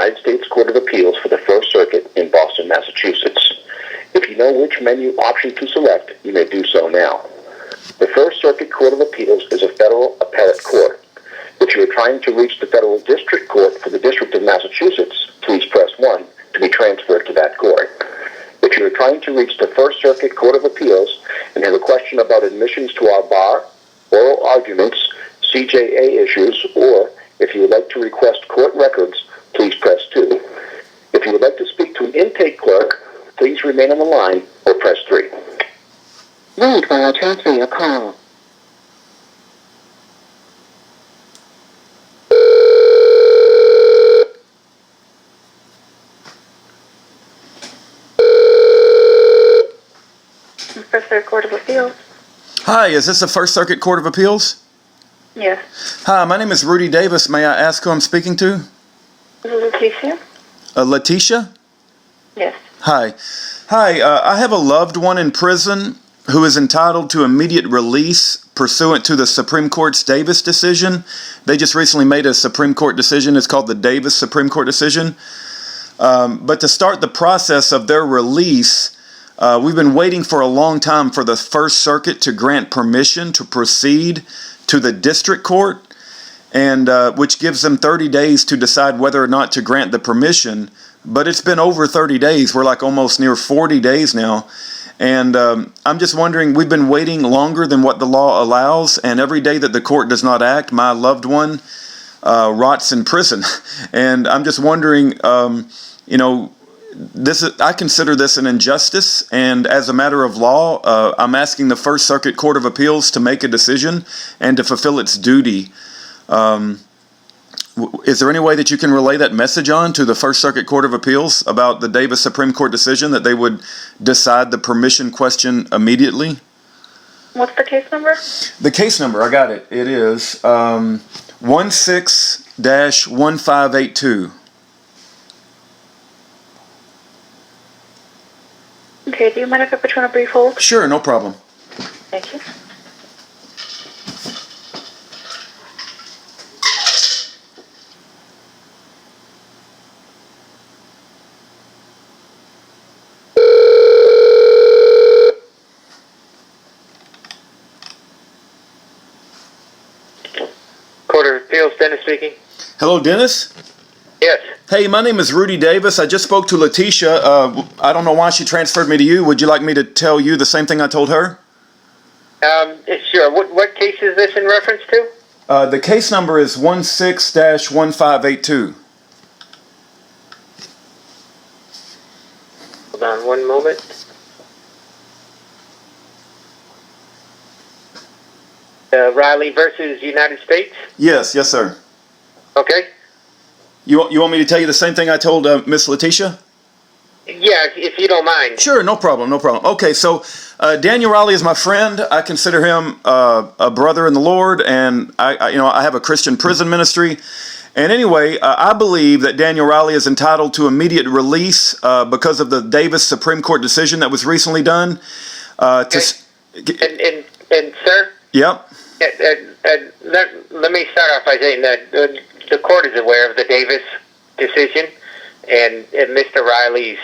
United States Court of Appeals for the First Circuit in Boston, Massachusetts. If you know which menu option to select, you may do so now. The First Circuit Court of Appeals is a federal appellate court. If you are trying to reach the Federal District Court for the District of Massachusetts, please press 1 to be transferred to that court. If you are trying to reach the First Circuit Court of Appeals and have a question about admissions to our bar, oral arguments, CJA issues, or if you would like to request court records, please press 2. If you would like to speak to an intake clerk, please remain on the line or press 3. Wait while I transfer your call. First Circuit Court of Appeals. Hi, is this the First Circuit Court of Appeals? Yes. Hi, my name is Rudy Davis. May I ask who I'm speaking to? This is Leticia? Letitia? Yes. Hi. I have a loved one in prison who is entitled to immediate release pursuant to the Supreme Court's Davis decision. They just recently made a Supreme Court decision. It's called the Davis Supreme Court decision. But to start the process of their release, we've been waiting for a long time for the First Circuit to grant permission to proceed to the district court, and which gives them 30 days to decide whether or not to grant the permission. But it's been over 30 days. We're like almost near 40 days now. And I'm just wondering, we've been waiting longer than what the law allows, and every day that the court does not act, my loved one rots in prison. And I'm just wondering, I consider this an injustice, and as a matter of law, I'm asking the First Circuit Court of Appeals to make a decision and to fulfill its duty. Is there any way that you can relay that message on to the First Circuit Court of Appeals about the Davis Supreme Court decision, that they would decide the permission question immediately? What's the case number? The case number, I got it. It is 16-1582. Okay, do you mind if I put you on a brief hold? Sure, no problem. Thank you. Court of Appeals, Dennis speaking. Hello, Dennis? Yes. Hey, my name is Rudy Davis. I just spoke to Letitia. I don't know why she transferred me to you. Would you like me to tell you the same thing I told her? Sure. What case is this in reference to? The case number is 16-1582. Hold on one moment. Riley versus United States? Yes, sir. Okay. You want me to tell you the same thing I told Miss Letitia? Yeah, if you don't mind. Sure, no problem. Okay, so Daniel Riley is my friend. I consider him a brother in the Lord, and I have a Christian prison ministry. And anyway, I believe that Daniel Riley is entitled to immediate release because of the Davis Supreme Court decision that was recently done. And sir? Yep. Let me start off by saying that the court is aware of the Davis decision, and Mr. Riley's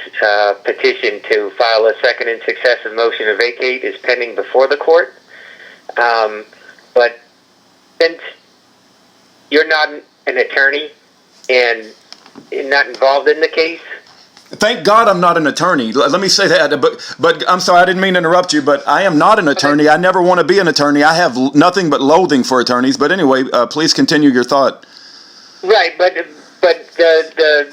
petition to file a second and successive motion to vacate is pending before the court. But since you're not an attorney and not involved in the case, thank God I'm not an attorney. Let me say that, but I'm sorry, I didn't mean to interrupt you, but I am not an attorney. I never want to be an attorney. I have nothing but loathing for attorneys. But anyway, please continue your thought. right? But the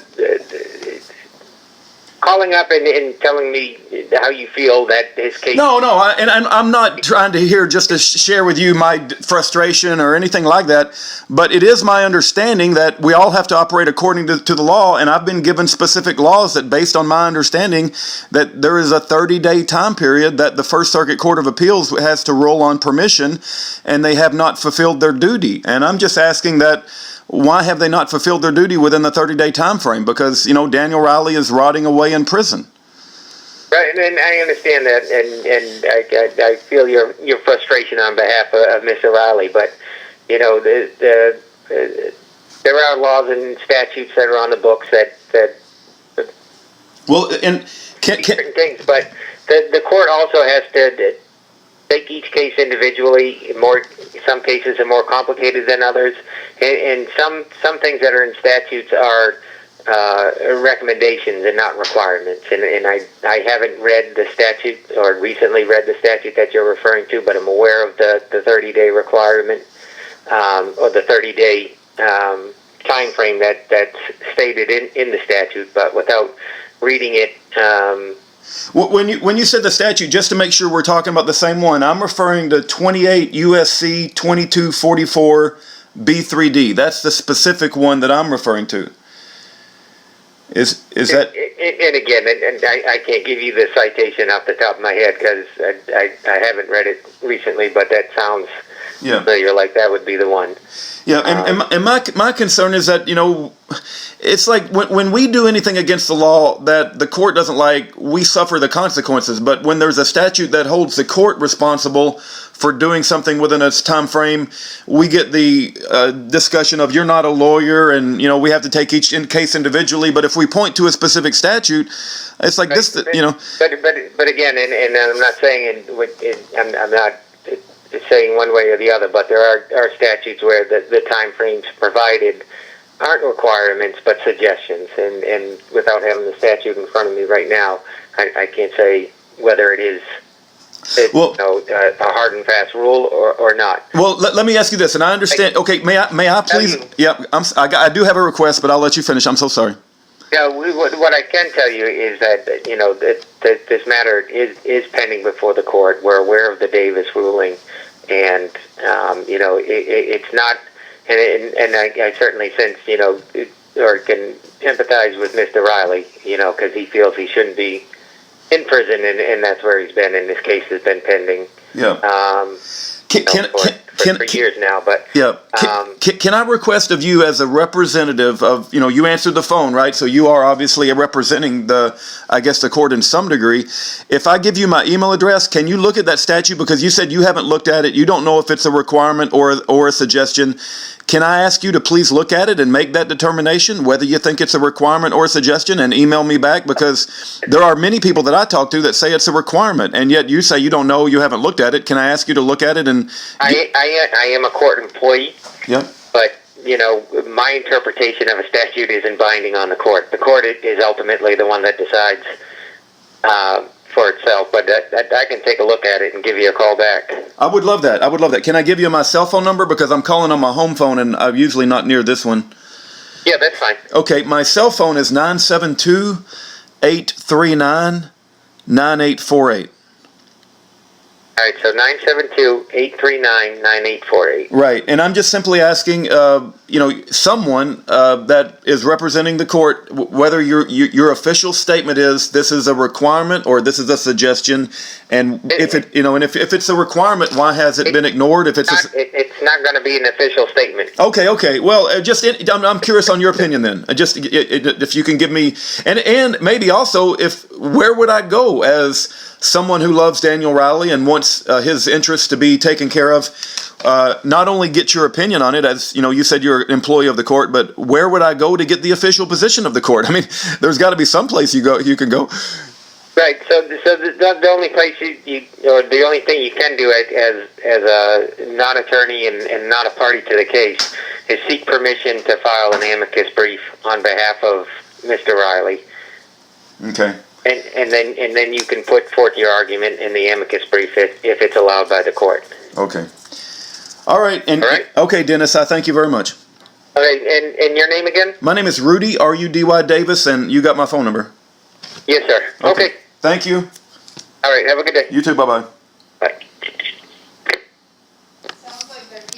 calling up and telling me how you feel that his case. No, and I'm not trying to here just to share with you my frustration or anything like that, but it is my understanding that we all have to operate according to the law, and I've been given specific laws that, based on my understanding, that there is a 30-day time period that the First Circuit Court of Appeals has to rule on permission, and they have not fulfilled their duty. And I'm just asking that, why have they not fulfilled their duty within the 30-day time frame? Because, Daniel Riley is rotting away in prison. Right, and I understand that, and I feel your frustration on behalf of Mr. Riley. But the there are laws and statutes that are on the books that Well, and can certain things, but the court also has to take each case individually. Some cases are more complicated than others, and some things that are in statutes are recommendations and not requirements. And I haven't read the statute or recently read the statute that you're referring to, but I'm aware of the 30-day requirement or the 30-day time frame that's stated in the statute, but without reading it. when you said the statute, just to make sure we're talking about the same one, I'm referring to 28 USC 2244 B3D. That's the specific one that I'm referring to. Is that? And again, and I can't give you the citation off the top of my head because I haven't read it recently, but that sounds familiar. Like that would be the one. Yeah, and my concern is that, it's like when we do anything against the law that the court doesn't like, we suffer the consequences. But when there's a statute that holds the court responsible for doing something within its time frame, we get the discussion of you're not a lawyer, and we have to take each case individually. But if we point to a specific statute, it's like this, But again, and I'm not saying I'm not saying one way or the other, but there are statutes where the time frames provided aren't requirements but suggestions, and without having the statute in front of me right now, I can't say whether it is a hard and fast rule or not. Well, let me ask you this, and I understand. Okay, may I please? Yeah, I do have a request, but I'll let you finish. I'm so sorry. Yeah, what I can tell you is that that this matter is pending before the court. We're aware of the Davis ruling, and it's not. And I certainly sense or can empathize with Mr. Riley, because he feels he shouldn't be in prison, and that's where he's been, and this case has been pending. Yeah. For years now, but can I request of you as a representative of you answered the phone, right? So you are obviously representing the court in some degree. If I give you my email address, can you look at that statute, because you said you haven't looked at it, you don't know if it's a requirement or a suggestion. Can I ask you to please look at it and make that determination whether you think it's a requirement or a suggestion, and email me back? Because there are many people that I talk to that say it's a requirement, and yet you say you don't know, you haven't looked at it. Can I ask you to look at it? And I am a court employee. Yeah. But my interpretation of a statute isn't binding on the court. The court is ultimately the one that decides for itself. But I can take a look at it and give you a call back. I would love that. Can I give you my cell phone number, because I'm calling on my home phone and I'm usually not near this one? Yeah, that's fine. Okay, my cell phone is 972-839-9848. All right, so 972-839-9848. Right, and I'm just simply asking, someone that is representing the court, whether your official statement is this is a requirement or this is a suggestion, and if it's a requirement, why has it been ignored? If it's not going to be an official statement. Okay. Well, I'm curious on your opinion then. If you can give me, and maybe also where would I go as someone who loves Daniel Riley and wants his interests to be taken care of, not only get your opinion on it, as you said you're an employee of the court, but where would I go to get the official position of the court? I mean, there's got to be some place you can go. Right. So the only place or the only thing you can do as a non-attorney and not a party to the case is seek permission to file an amicus brief on behalf of Mr. Riley. Okay. And then you can put forth your argument in the amicus brief if it's allowed by the court. Okay. All right. All right. Okay, Dennis, I thank you very much. Okay, and your name again? My name is Rudy, R-U-D-Y Davis, and you got my phone number. Yes, sir. Okay. Thank you. All right, have a good day. You too, bye-bye.